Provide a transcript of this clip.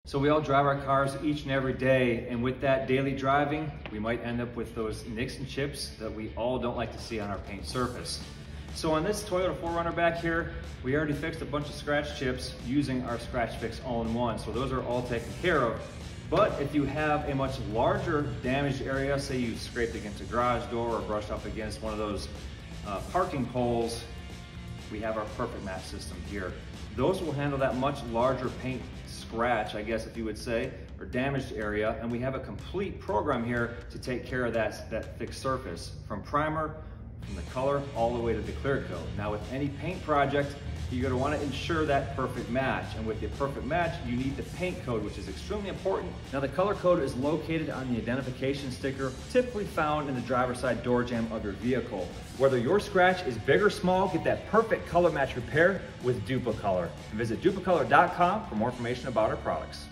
So we all drive our cars each and every day, and with that daily driving, we might end up with those nicks and chips that we all don't like to see on our paint surface. So on this Toyota 4Runner back here, we already fixed a bunch of scratch chips using our Scratch Fix All-in-One. So those are all taken care of. But if you have a much larger damaged area, say you scraped against a garage door or brushed up against one of those parking poles, we have our Perfect Match system here. Those will handle that much larger paint scratch, I guess if you would say, or damaged area, and we have a complete program here to take care of that fixed surface, from primer, from the color, all the way to the clear coat. Now with any paint project, you're going to want to ensure that perfect match, and with the perfect match, you need the paint code, which is extremely important. Now the color code is located on the identification sticker, typically found in the driver's side door jamb of your vehicle. Whether your scratch is big or small, get that perfect color match repair with Dupli-Color. Visit Dupli-Color.com for more information about our products.